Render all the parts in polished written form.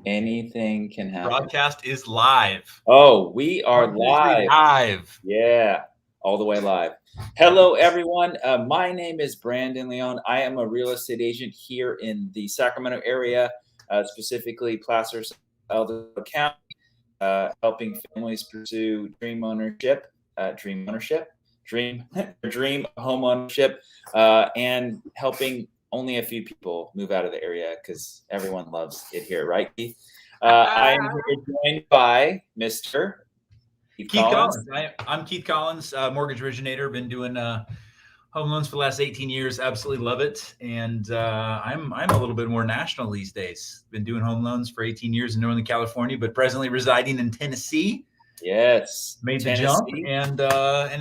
Anything can happen. Broadcast is live. Oh, we are live. Live. Yeah, all the way live. Hello, everyone. My name is Brandon Leon. I am a real estate agent here in the Sacramento area, specifically Placer County, helping families pursue dream home ownership, and helping only a few people move out of the area because everyone loves it here, right, Keith? I am here joined by Mr. Keith Collins. I'm Keith Collins, mortgage originator. Been doing home loans for the last 18 years. Absolutely love it. And I'm a little bit more national these days. Been doing home loans for 18 years in Northern California, but presently residing in Tennessee. Yes, made the jump, and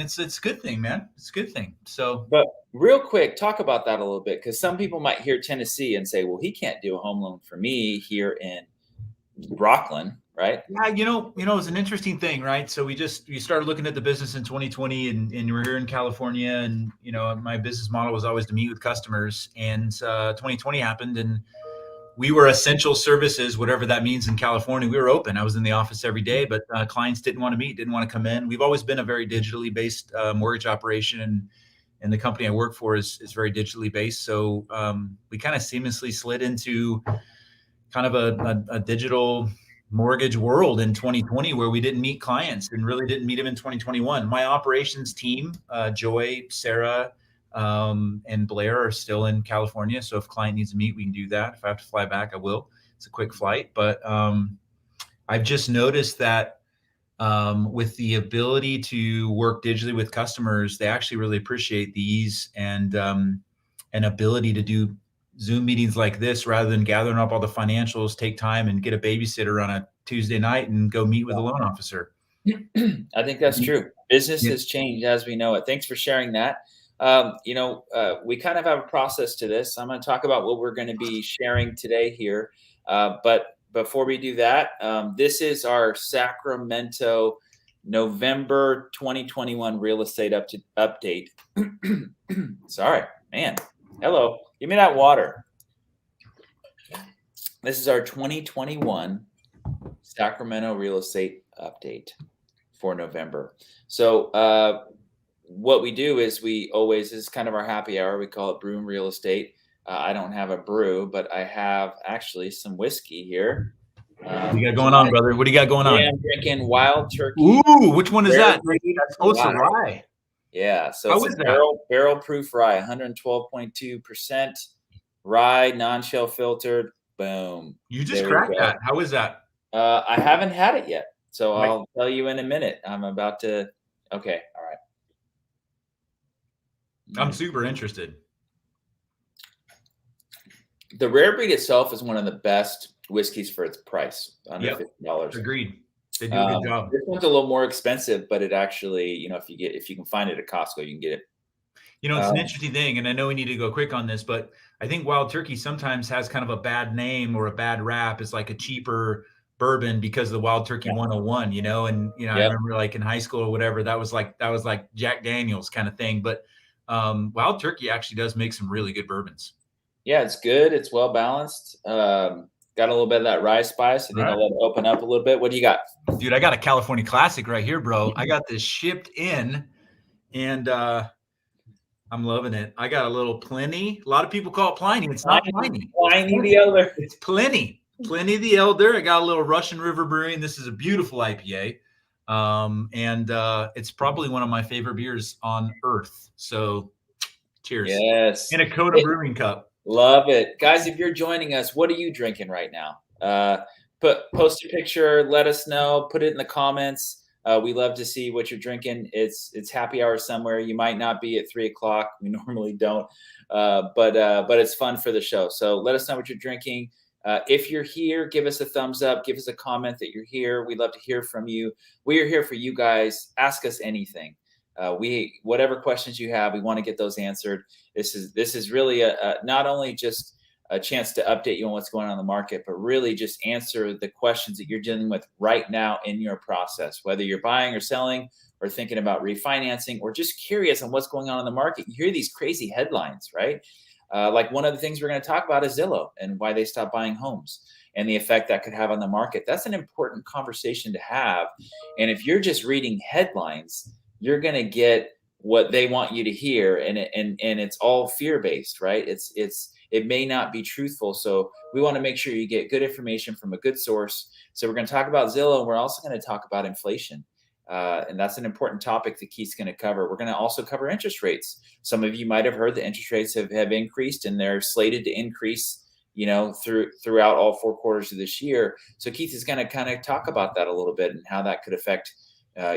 it's a good thing, man. It's a good thing. So, but real quick, talk about that a little bit, because some people might hear Tennessee and say, "Well, he can't do a home loan for me here in Rockland." Right? Yeah, it's an interesting thing, right? So we started looking at the business in 2020, and we're here in California, and my business model was always to meet with customers, and 2020 happened, and we were essential services, whatever that means in California. We were open. I was in the office every day, but clients didn't want to meet, didn't want to come in. We've always been a very digitally based mortgage operation, and the company I work for is very digitally based. So we kind of seamlessly slid into kind of a digital mortgage world in 2020, where we didn't meet clients and really didn't meet them in 2021. My operations team, Joy, Sarah, and Blair are still in California. So if client needs to meet, we can do that. If I have to fly back, I will. It's a quick flight. But I've just noticed that with the ability to work digitally with customers, they actually really appreciate the ease and ability to do Zoom meetings like this, rather than gathering up all the financials, take time and get a babysitter on a Tuesday night and go meet with a loan officer. I think that's true. Business has changed as we know it. Thanks for sharing that. We kind of have a process to this. I'm going to talk about what we're going to be sharing today here. But before we do that, this is our Sacramento November 2021 real estate update. Sorry, man. Hello. Give me that water. This is our 2021 Sacramento real estate update for November. So, what we do is this is kind of our happy hour. We call it Brew and Real Estate. I don't have a brew, but I have actually some whiskey here. What do you got going on, brother? What do you got going on? I'm drinking Wild Turkey. Ooh, which one is that? That's also rye. Yeah, so it's a barrel proof rye, 112.2% rye, non-shell filtered. Boom. You just cracked that. How is that? I haven't had it yet, so I'll tell you in a minute. I'm about to. Okay, all right. I'm super interested. The Rare Breed itself is one of the best whiskeys for its price, under $50. Agreed. They do a good job. This one's a little more expensive, but it actually, if you can find it at Costco, you can get it. It's an interesting thing, and I know we need to go quick on this, but I think Wild Turkey sometimes has kind of a bad name or a bad rap. It's like a cheaper bourbon because of the Wild Turkey 101, I remember like in high school or whatever, that was like Jack Daniels kind of thing. But Wild Turkey actually does make some really good bourbons. Yeah, it's good. It's well balanced. Got a little bit of that rye spice. I think I'll let it open up a little bit. What do you got? Dude, I got a California classic right here, bro. I got this shipped in, and I'm loving it. I got a little Pliny. A lot of people call it Pliny. It's not Pliny. Pliny the Elder. It's Pliny. Pliny the Elder. I got a little Russian River Brewing. This is a beautiful IPA. And it's probably one of my favorite beers on earth. So cheers. Yes. In a Coda Brewing cup. Love it. Guys, if you're joining us, what are you drinking right now? Post a picture, let us know, put it in the comments. We love to see what you're drinking. It's happy hour somewhere. You might not be at 3:00. We normally don't, but it's fun for the show. So let us know what you're drinking. If you're here, give us a thumbs up. Give us a comment that you're here. We'd love to hear from you. We are here for you guys. Ask us anything. Whatever questions you have, we want to get those answered. This is really not only just a chance to update you on what's going on in the market, but really just answer the questions that you're dealing with right now in your process, whether you're buying or selling or thinking about refinancing or just curious on what's going on in the market. You hear these crazy headlines, right? Like one of the things we're going to talk about is Zillow and why they stopped buying homes. and the effect that could have on the market. That's an important conversation to have. And if you're just reading headlines, you're going to get what they want you to hear, and it's all fear-based, right? It may not be truthful. So we want to make sure you get good information from a good source. So we're going to talk about Zillow, and we're also going to talk about inflation. And that's an important topic that Keith's going to cover. We're going to also cover interest rates. Some of you might have heard the interest rates have increased, and they're slated to increase, throughout all 4 quarters of this year. So Keith is going to kind of talk about that a little bit and how that could affect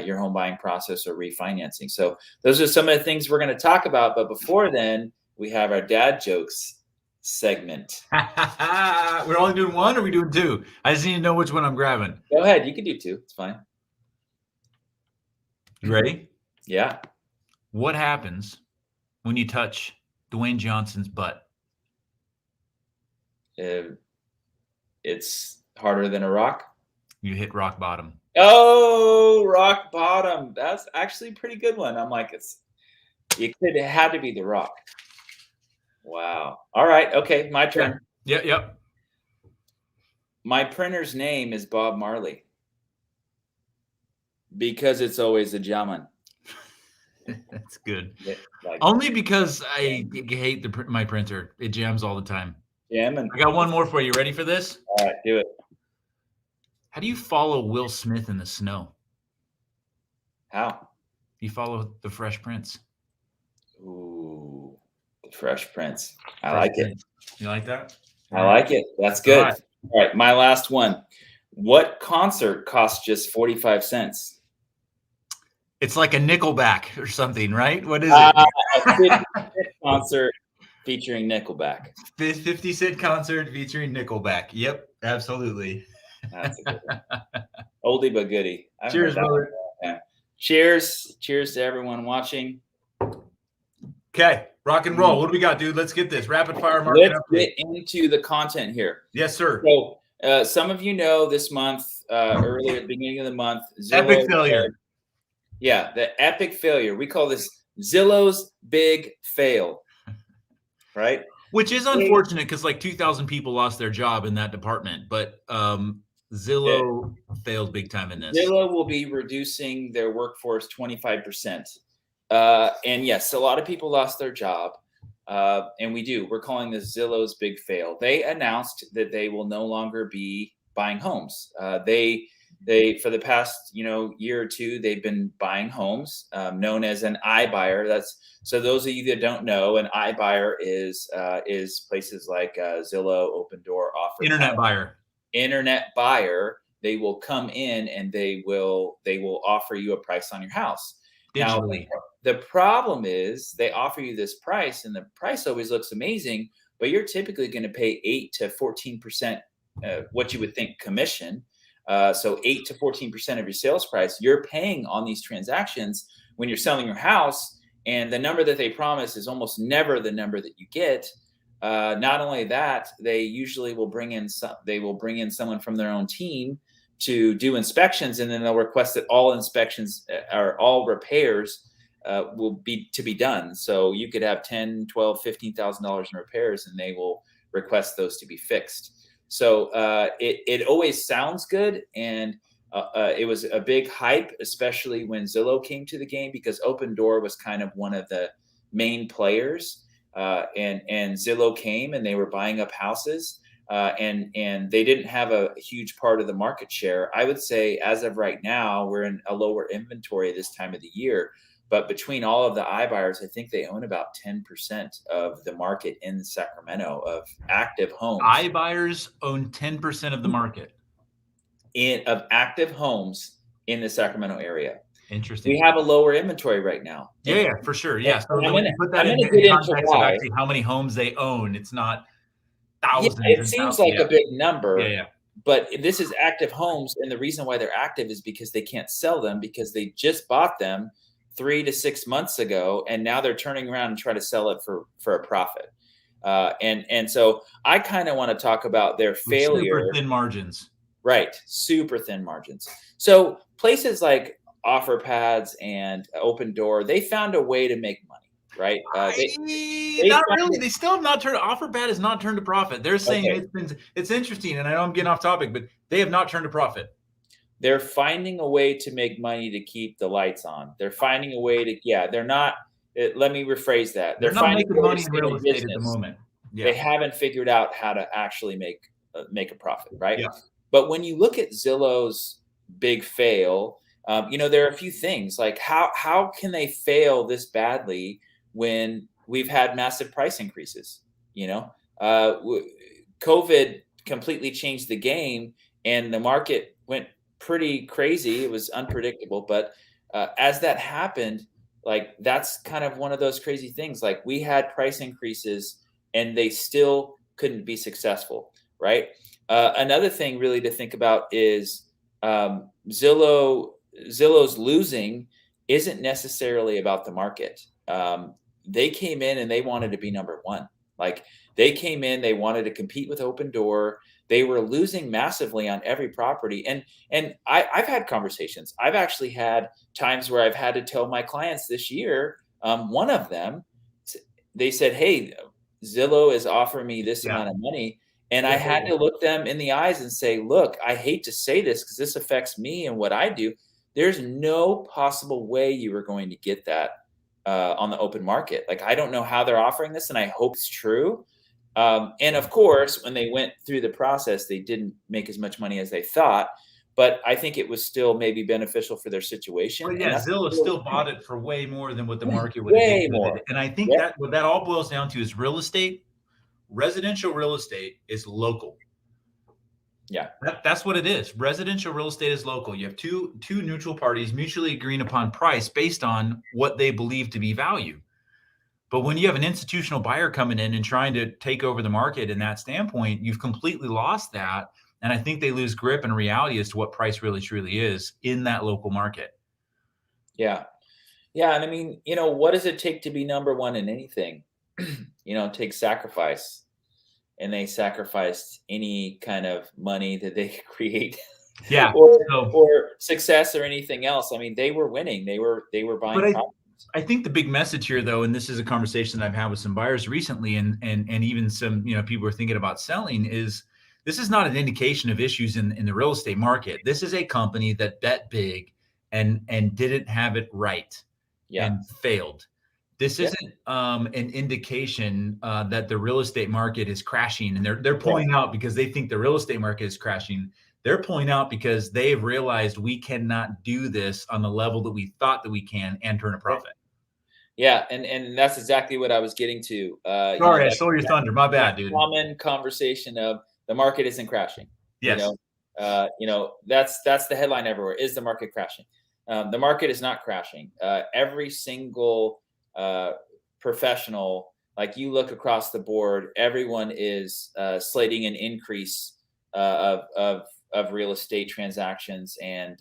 your home buying process or refinancing. So those are some of the things we're going to talk about. But before then, we have our dad jokes segment. We're only doing one, or are we doing 2? I just need to know which one I'm grabbing. Go ahead. You can do 2. It's fine. You ready? Yeah. What happens when you touch Dwayne Johnson's butt? It's harder than a rock. You hit rock bottom. Oh, rock bottom. That's actually a pretty good one. I'm like, it had to be The Rock. Wow. All right. Okay. My turn. Yep. My printer's name is Bob Marley because it's always a jamming. That's good. Like, only because I hate my printer. It jams all the time. Jamming. I got one more for you. Ready for this? All right. Do it. How do you follow Will Smith in the snow? How? You follow the Fresh Prince. Ooh, the Fresh Prince. I like it. You like that? I like it. That's good. All right. My last one. What concert costs just 45 cents? It's like a Nickelback or something, right? What is it? A 50-cent concert featuring Nickelback. 50-cent concert featuring Nickelback. Yep, absolutely. That's a good one. Oldie but goodie. Cheers, brother. Yeah. Cheers. Cheers to everyone watching. Okay, rock and roll. What do we got, dude? Let's get this rapid fire market update. Let's get into the content here. Yes, sir. So some of you know this month, earlier at the beginning of the month, Zillow, epic failure. Yeah, the epic failure. We call this Zillow's big fail, right? Which is unfortunate because like 2,000 people lost their job in that department, but Zillow failed big time in this. Zillow will be reducing their workforce 25%. And yes, a lot of people lost their job. And we're calling this Zillow's big fail. They announced that they will no longer be buying homes. They for the past year or two, they've been buying homes, known as an iBuyer. So those of you that don't know, an iBuyer is places like Zillow, Open Door, Offer. Internet buyer. They will come in and they will offer you a price on your house. Digitally. Now, the problem is they offer you this price, and the price always looks amazing, but you're typically going to pay 8 to 14% what you would think commission. So 8 to 14% of your sales price you're paying on these transactions when you're selling your house, and the number that they promise is almost never the number that you get. Not only that, they usually will bring in someone from their own team to do inspections, and then they'll request that all inspections or all repairs will be done. So you could have $10,000, $12,000, $15,000 in repairs, and they will request those to be fixed. So it always sounds good, and it was a big hype, especially when Zillow came to the game, because Open Door was kind of one of the main players, and Zillow came and they were buying up houses, and they didn't have a huge part of the market share. I would say as of right now, we're in a lower inventory this time of the year. But between all of the iBuyers, I think they own about 10% of the market in Sacramento of active homes. iBuyers own 10% of the market of active homes in the Sacramento area. Interesting. We have a lower inventory right now. Yeah, for sure. Yeah. So I'm when you put that in context of actually how many homes they own, it's not thousands. Yeah, it seems like a big number. Yeah. But this is active homes, and the reason why they're active is because they can't sell them because they just bought them 3 to 6 months ago, and now they're turning around and try to sell it for a profit. And so I kind of want to talk about their failure. Super thin margins. Right. Super thin margins. So places like OfferPads and Open Door, they found a way to make money. right? Not really. They still have not turned. OfferPad has not turned to profit. They're saying it's interesting, and I know I'm getting off topic, but they have not turned to profit. They're finding a way to make money to keep the lights on. They're finding a way to, they're not, let me rephrase that. They're not finding making a way money to in stay real in estate at the business. moment. Yeah. They haven't figured out how to actually make a profit, right? Yeah. But when you look at Zillow's big fail, there are a few things like how can they fail this badly when we've had massive price increases? COVID completely changed the game, and the market went pretty crazy. It was unpredictable, but as that happened, like that's kind of one of those crazy things. Like we had price increases, and they still couldn't be successful, right? Another thing really to think about is Zillow's losing isn't necessarily about the market. They came in and they wanted to be number one. Like they came in, they wanted to compete with Open Door. They were losing massively on every property. And I've had conversations. I've actually had times where I've had to tell my clients this year, one of them, they said, hey, Zillow is offering me this amount of money. And I had to look them in the eyes and say, look, I hate to say this because this affects me and what I do. There's no possible way you are going to get that on the open market. Like, I don't know how they're offering this, and I hope it's true. And of course, when they went through the process, they didn't make as much money as they thought. But I think it was still maybe beneficial for their situation. Well, yeah, Zillow still bought it for way more than what the market would way have more. And I think that what that all boils down to is real estate. Residential real estate is local. Yeah, that's what it is. Residential real estate is local. You have two neutral parties mutually agreeing upon price based on what they believe to be value. But when you have an institutional buyer coming in and trying to take over the market in that standpoint, you've completely lost that. And I think they lose grip and reality as to what price really truly is in that local market. Yeah. Yeah. And I mean, what does it take to be number one in anything? It takes sacrifice. And they sacrificed any kind of money that they could create. Yeah. or success or anything else. I mean, they were winning. They were buying properties. I think the big message here, though, and this is a conversation that I've had with some buyers recently, and even some people are thinking about selling, is this is not an indication of issues in the real estate market. This is a company that bet big and didn't have it right and failed. This isn't an indication that the real estate market is crashing, and they're pulling out because they think the real estate market is crashing. They're pulling out because they've realized we cannot do this on the level that we thought that we can and turn a profit. Yeah, and that's exactly what I was getting to. Sorry, I stole your thunder. My bad, dude. Common conversation of the market isn't crashing. Yes. That's the headline everywhere. Is the market crashing? The market is not crashing. Every single professional, like you look across the board, everyone is slating an increase of real estate transactions and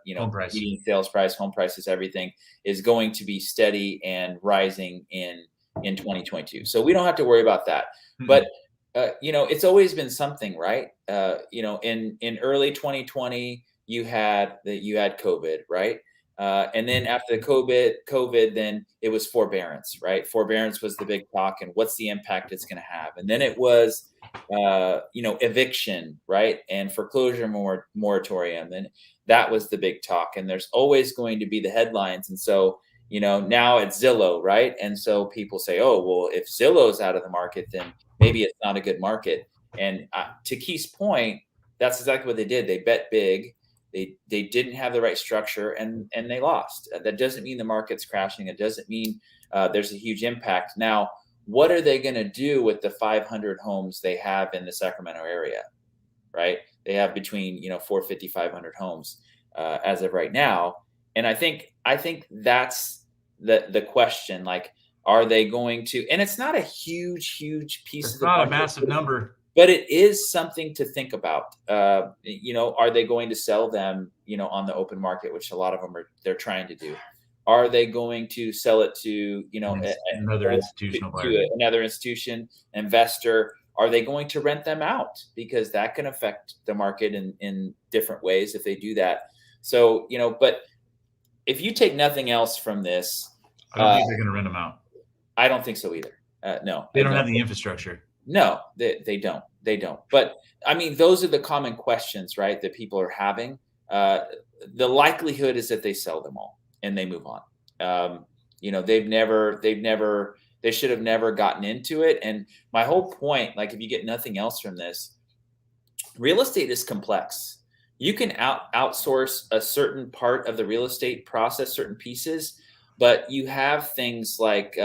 median sales price, home prices, everything is going to be steady and rising in 2022. So we don't have to worry about that. Mm-hmm. But it's always been something, right? In early 2020, you had COVID, right? And then after the COVID, then it was forbearance, right? Forbearance was the big talk, and what's the impact it's going to have. And then it was, eviction, right? And foreclosure moratorium. And that was the big talk. And there's always going to be the headlines. And so, now it's Zillow, right? And so people say, oh, well, if Zillow's out of the market, then maybe it's not a good market. And to Keith's point, that's exactly what they did. They bet big. They didn't have the right structure, and they lost. That doesn't mean the market's crashing. It doesn't mean there's a huge impact. Now, what are they going to do with the 500 homes they have in the Sacramento area, right? They have between 450, 500 homes as of right now. And I think that's the question. Like, are they going to? And it's not a huge piece. It's not a massive number. But it is something to think about. Are they going to sell them, on the open market, which a lot of them they're trying to do? Are they going to sell it to, another institutional buyer, to another institution, investor? Are they going to rent them out? Because that can affect the market in different ways if they do that. So, but if you take nothing else from this, I don't think they're going to rent them out. I don't think so either. No, They I don't don't. have the infrastructure. No, they don't. They don't. But I mean, those are the common questions, right? That people are having. Uh, the likelihood is that they sell them all and they move on. They should have never gotten into it. And my whole point, like, if you get nothing else from this, real estate is complex. You can outsource a certain part of the real estate process, certain pieces, but you have things like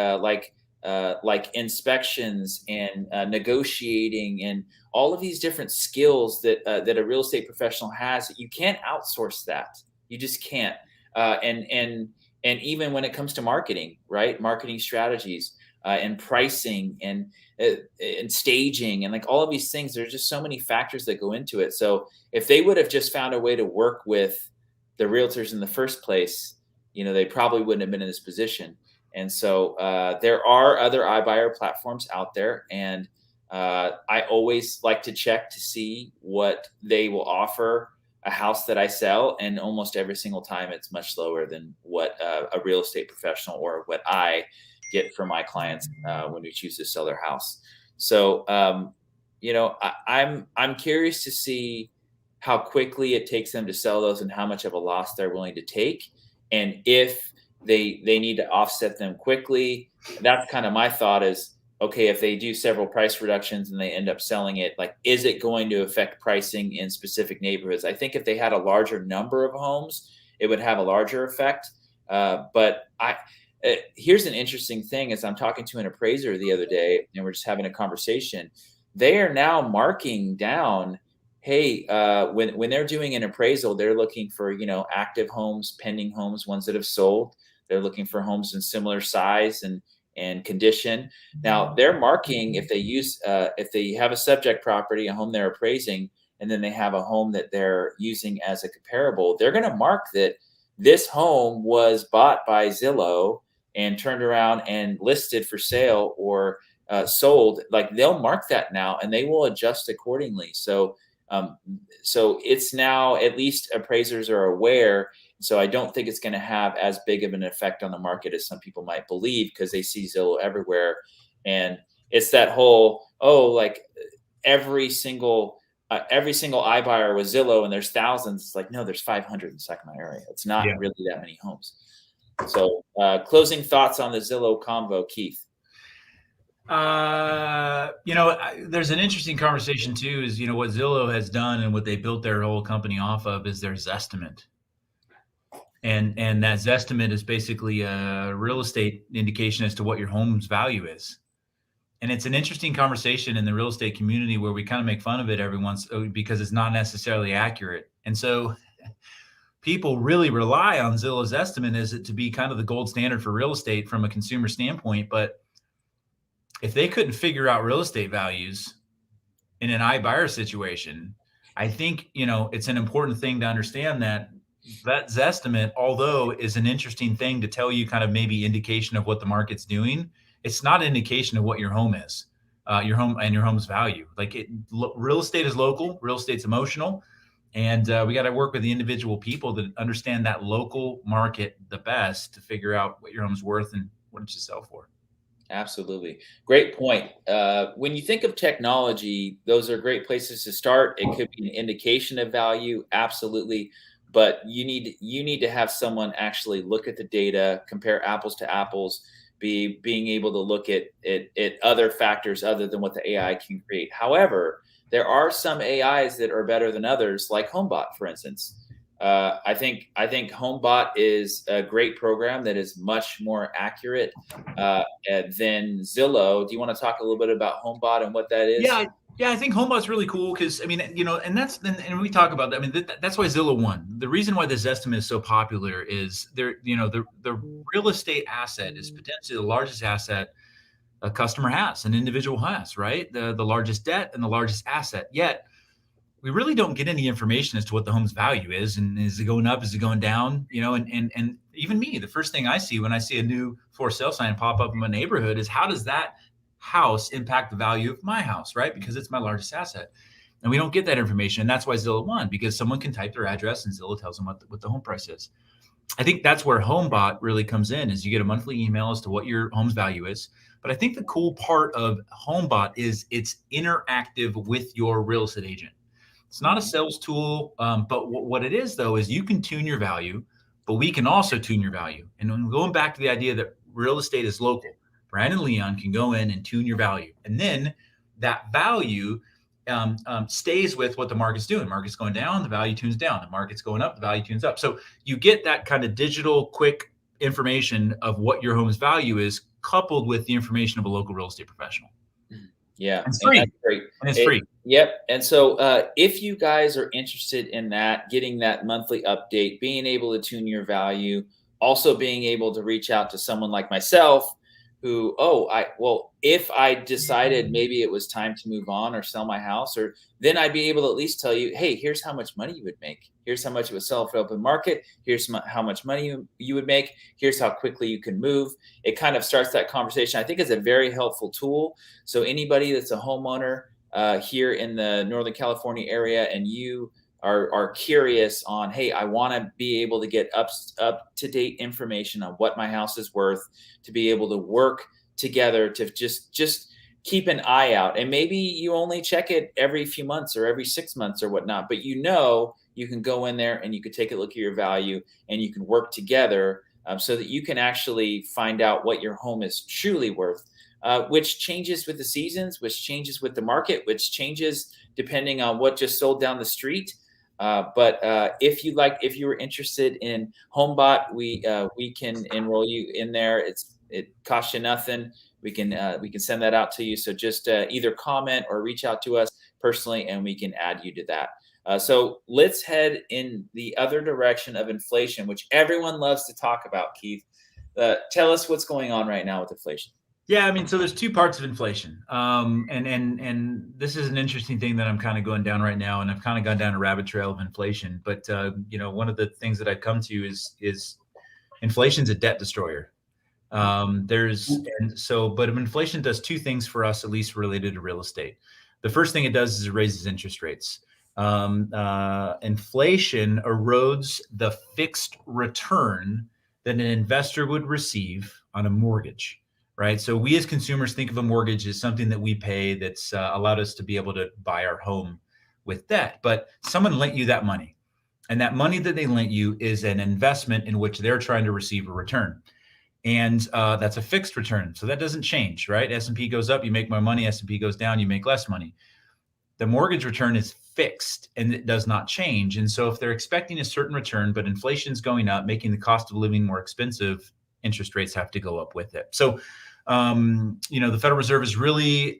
inspections and negotiating and all of these different skills that a real estate professional has. You can't outsource that. You just can't. And even when it comes to marketing, right? Marketing strategies and pricing and staging and like all of these things. There's just so many factors that go into it. So if they would have just found a way to work with the realtors in the first place, they probably wouldn't have been in this position. And so there are other iBuyer platforms out there, and I always like to check to see what they will offer a house that I sell, and almost every single time it's much lower than what a real estate professional or what I get from my clients when we choose to sell their house. So I'm curious to see how quickly it takes them to sell those and how much of a loss they're willing to take, and if they need to offset them quickly. That's kind of my thought is, okay, if they do several price reductions and they end up selling it, like, is it going to affect pricing in specific neighborhoods? I think if they had a larger number of homes, it would have a larger effect. But here's an interesting thing: as I'm talking to an appraiser the other day, and we're just having a conversation, they are now marking down. Hey, when they're doing an appraisal, they're looking for active homes, pending homes, ones that have sold. They're looking for homes in similar size and condition. Now they're marking, if they have a subject property, a home they're appraising, and then they have a home that they're using as a comparable, they're going to mark that this home was bought by Zillow and turned around and listed for sale or sold. Like, they'll mark that now, and they will adjust accordingly. So it's now, at least appraisers are aware. So I don't think it's going to have as big of an effect on the market as some people might believe, because they see Zillow everywhere. And it's that whole, like every single iBuyer was Zillow and there's thousands. It's like, no, there's 500 in Sacramento area. It's not really that many homes. So closing thoughts on the Zillow convo, Keith. There's an interesting conversation too, is, what Zillow has done and what they built their whole company off of is their Zestimate. And that Zestimate is basically a real estate indication as to what your home's value is. And it's an interesting conversation in the real estate community where we kind of make fun of it every once, because it's not necessarily accurate. And so people really rely on Zillow's estimate as it to be kind of the gold standard for real estate from a consumer standpoint. But if they couldn't figure out real estate values in an iBuyer situation, I think, it's an important thing to understand that Zestimate, although is an interesting thing to tell you kind of maybe indication of what the market's doing, it's not an indication of what your home is, your home and your home's value. Like, real estate is local, real estate's emotional. And we got to work with the individual people that understand that local market the best to figure out what your home's worth and what it should sell for. Absolutely. Great point. When you think of technology, those are great places to start. It could be an indication of value. Absolutely. But you need to have someone actually look at the data, compare apples to apples, being able to look at other factors other than what the AI can create. However, there are some AIs that are better than others, like HomeBot, for instance. I think HomeBot is a great program that is much more accurate than Zillow. Do you want to talk a little bit about HomeBot and what that is? Yeah, I think HomeBot's really cool because, and we talk about that. I mean, that's why Zillow won. The reason why this estimate is so popular is the real estate asset is potentially the largest asset a customer has, an individual has, right? The largest debt and the largest asset. Yet we really don't get any information as to what the home's value is, and is it going up, is it going down? And even me, the first thing I see when I see a new for sale sign pop up in my neighborhood is, how does that house impact the value of my house, right? Because it's my largest asset. And we don't get that information. And that's why Zillow won, because someone can type their address and Zillow tells them what the home price is. I think that's where HomeBot really comes in, is you get a monthly email as to what your home's value is. But I think the cool part of HomeBot is it's interactive with your real estate agent. It's not a sales tool, but what it is, though, is you can tune your value, but we can also tune your value. And when going back to the idea that real estate is local, Brian and Leon can go in and tune your value. And then that value stays with what the market's doing. Market's going down, the value tunes down. The market's going up, the value tunes up. So you get that kind of digital, quick information of what your home's value is, coupled with the information of a local real estate professional. Yeah, it's free. And that's great. And it's free. Yep. And so if you guys are interested in that, getting that monthly update, being able to tune your value, also being able to reach out to someone like myself who, if I decided maybe it was time to move on or sell my house, or then I'd be able to at least tell you, hey, here's how much money you would make. Here's how much it would sell for open market. Here's how much money you would make. Here's how quickly you can move. It kind of starts that conversation. I think it's a very helpful tool. So anybody that's a homeowner here in the Northern California area, and you are curious on, hey, I want to be able to get up to date information on what my house is worth, to be able to work together to just keep an eye out. And maybe you only check it every few months or every 6 months or whatnot, but you can go in there and you can take a look at your value, and you can work together so that you can actually find out what your home is truly worth, which changes with the seasons, which changes with the market, which changes depending on what just sold down the street. But if you were interested in HomeBot, we can enroll you in there. It costs you nothing. We can send that out to you. So just either comment or reach out to us personally, and we can add you to that. So let's head in the other direction of inflation, which everyone loves to talk about. Keith, tell us what's going on right now with inflation. Yeah, I mean, so there's two parts of inflation, and this is an interesting thing that I'm kind of going down right now, and I've kind of gone down a rabbit trail of inflation. But one of the things that I've come to is inflation's a debt destroyer. But inflation does two things for us, at least related to real estate. The first thing it does is it raises interest rates. Inflation erodes the fixed return that an investor would receive on a mortgage. Right. So we as consumers think of a mortgage as something that we pay that's allowed us to be able to buy our home with debt. But someone lent you that money, and that money that they lent you is an investment in which they're trying to receive a return. And that's a fixed return. So that doesn't change. Right. S&P goes up, you make more money. S&P goes down, you make less money. The mortgage return is fixed and it does not change. And so if they're expecting a certain return, but inflation's going up, making the cost of living more expensive, interest rates have to go up with it. So the Federal Reserve has really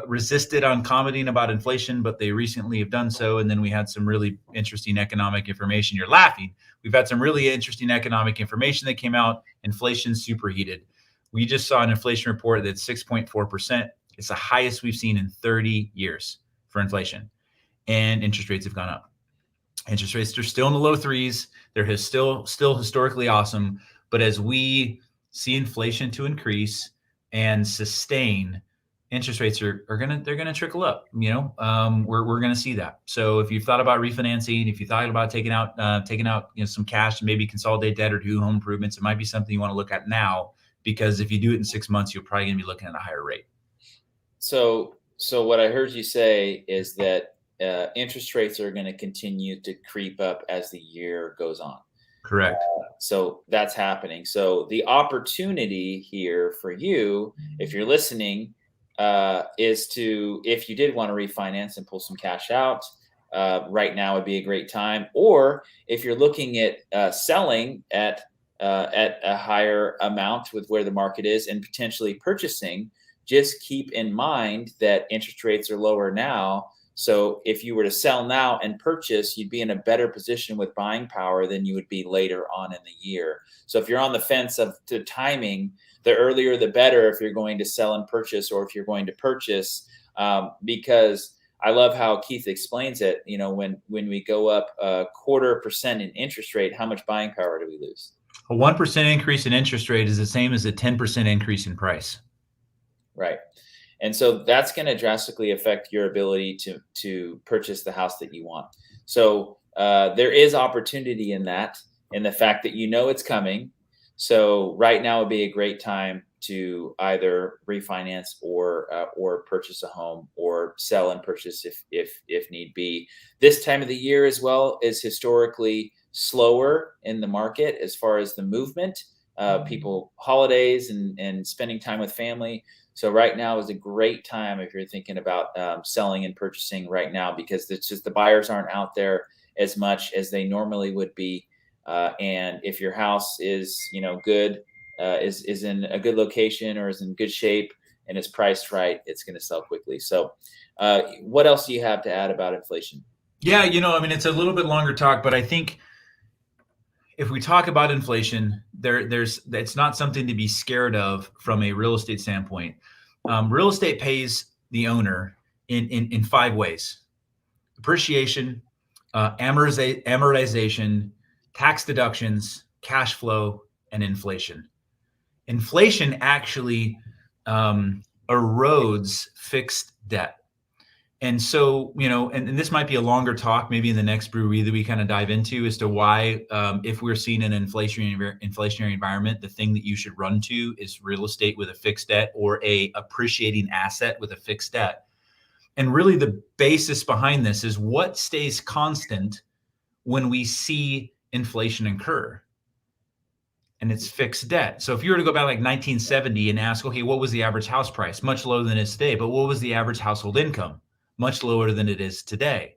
resisted on commenting about inflation, but they recently have done so. And then we had some really interesting economic information. You're laughing. We've had some really interesting economic information that came out. Inflation superheated. We just saw an inflation report that's 6.4%. It's the highest we've seen in 30 years for inflation. And interest rates have gone up. Interest rates are still in the low threes. They're still historically awesome. But as we see inflation to increase and sustain, interest rates they're gonna trickle up. We're gonna see that. So if you've thought about refinancing, if you thought about taking out some cash and maybe consolidate debt or do home improvements, it might be something you want to look at now, because if you do it in 6 months, you're probably gonna be looking at a higher rate. So what I heard you say is that interest rates are going to continue to creep up as the year goes on. Correct. So that's happening. So the opportunity here for you, if you're listening, is to, if you did want to refinance and pull some cash out, right now would be a great time. Or if you're looking at selling at a higher amount with where the market is and potentially purchasing, just keep in mind that interest rates are lower now. So if you were to sell now and purchase, you'd be in a better position with buying power than you would be later on in the year. So if you're on the fence of the timing, the earlier the better if you're going to sell and purchase, or if you're going to purchase, because I love how Keith explains it. When we go up 0.25% in interest rate, how much buying power do we lose? A 1% increase in interest rate is the same as a 10% increase in price. Right. And so that's going to drastically affect your ability to purchase the house that you want. So there is opportunity in that. and the fact that it's coming. So right now would be a great time to either refinance or purchase a home, or sell and purchase if need be. This time of the year as well is historically slower in the market as far as the movement. People, holidays and spending time with family. So right now is a great time if you're thinking about selling and purchasing right now, because it's just the buyers aren't out there as much as they normally would be. And if your house is, good, is in a good location or is in good shape and it's priced right, it's going to sell quickly. So what else do you have to add about inflation? Yeah, it's a little bit longer talk, but I think if we talk about inflation, it's not something to be scared of from a real estate standpoint. Real estate pays the owner in 5 ways: appreciation, amortization, tax deductions, cash flow, and inflation. Inflation actually erodes fixed debt. And so, and this might be a longer talk, maybe in the next brewery that we kind of dive into, as to why, if we're seeing an inflationary environment, the thing that you should run to is real estate with a fixed debt, or a appreciating asset with a fixed debt. And really the basis behind this is what stays constant when we see inflation occur. And it's fixed debt. So if you were to go back like 1970 and ask, okay, what was the average house price? Much lower than it is today. But what was the average household income? Much lower than it is today.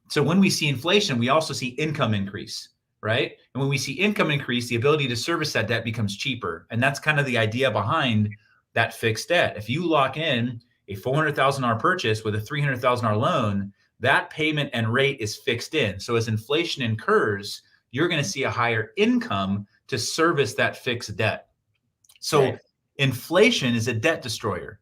So when we see inflation, we also see income increase, right? And when we see income increase, the ability to service that debt becomes cheaper. And that's kind of the idea behind that fixed debt. If you lock in a $400,000 purchase with a $300,000 loan, that payment and rate is fixed in. So as inflation incurs, you're going to see a higher income to service that fixed debt. So right. Inflation is a debt destroyer.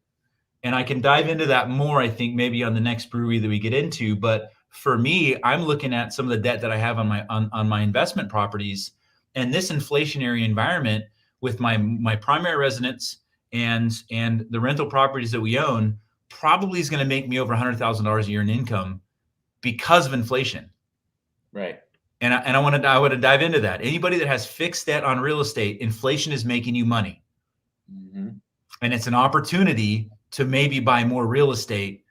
And I can dive into that more, I think, maybe on the next brewery that we get into. But for me, I'm looking at some of the debt that I have on my investment properties, and this inflationary environment with my primary residence and the rental properties that we own probably is going to make me over $100,000 a year in income because of inflation. Right. And I want to dive into that. Anybody that has fixed debt on real estate, inflation is making you money. Mm-hmm. And it's an opportunity to maybe buy more real estate,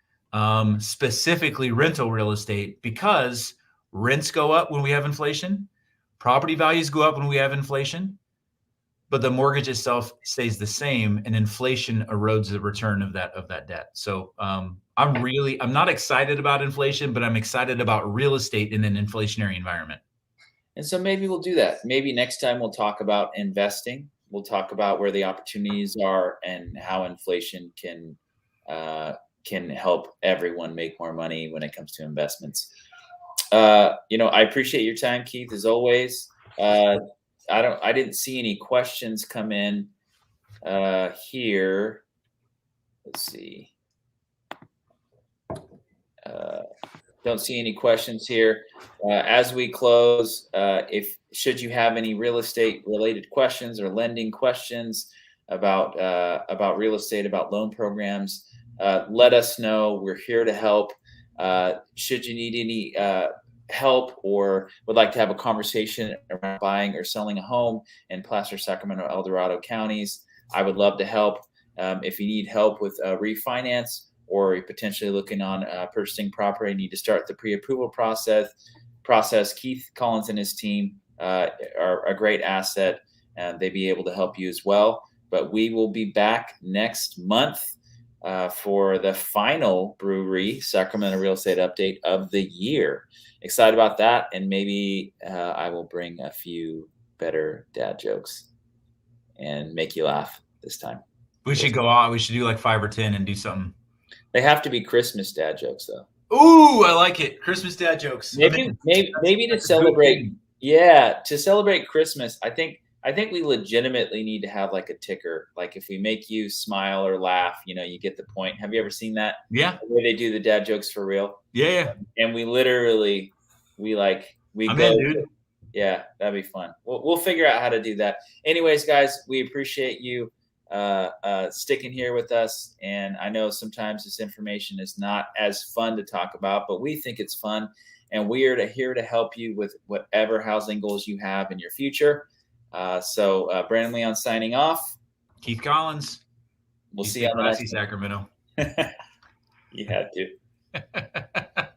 specifically rental real estate, because rents go up when we have inflation, property values go up when we have inflation, but the mortgage itself stays the same, and inflation erodes the return of that debt. So I'm not excited about inflation, but I'm excited about real estate in an inflationary environment. And so maybe we'll do that. Maybe next time we'll talk about investing. We'll talk about where the opportunities are and how inflation can help everyone make more money when it comes to investments. I appreciate your time, Keith, as always. I didn't see any questions come in here. Let's see. Don't see any questions here. As we close, should you have any real estate related questions or lending questions about real estate, about loan programs, let us know. We're here to help. Should you need any help or would like to have a conversation around buying or selling a home in Placer, Sacramento, El Dorado counties, I would love to help. If you need help with refinance, or you're potentially looking on purchasing property, need to start the pre-approval process, Keith Collins and his team are a great asset, and they'd be able to help you as well. But we will be back next month for the final brewery Sacramento Real Estate Update of the year. Excited about that, and maybe I will bring a few better dad jokes and make you laugh this time. We should go on. We should do like 5 or 10 and do something. They have to be Christmas dad jokes, though. Ooh, I like it. Christmas dad jokes. Maybe to celebrate. Yeah, to celebrate Christmas, I think we legitimately need to have like a ticker. Like if we make you smile or laugh, you get the point. Have you ever seen that? Yeah. The way they do the dad jokes for real. Yeah. And we literally, I'm go. In, dude. Yeah, that'd be fun. We'll figure out how to do that. Anyways, guys, we appreciate you. sticking here with us. And I know sometimes this information is not as fun to talk about, but we think it's fun. And we are here to help you with whatever housing goals you have in your future. So Brandon Leon signing off. Keith Collins. We'll see you on the next one. Sacramento. You had to.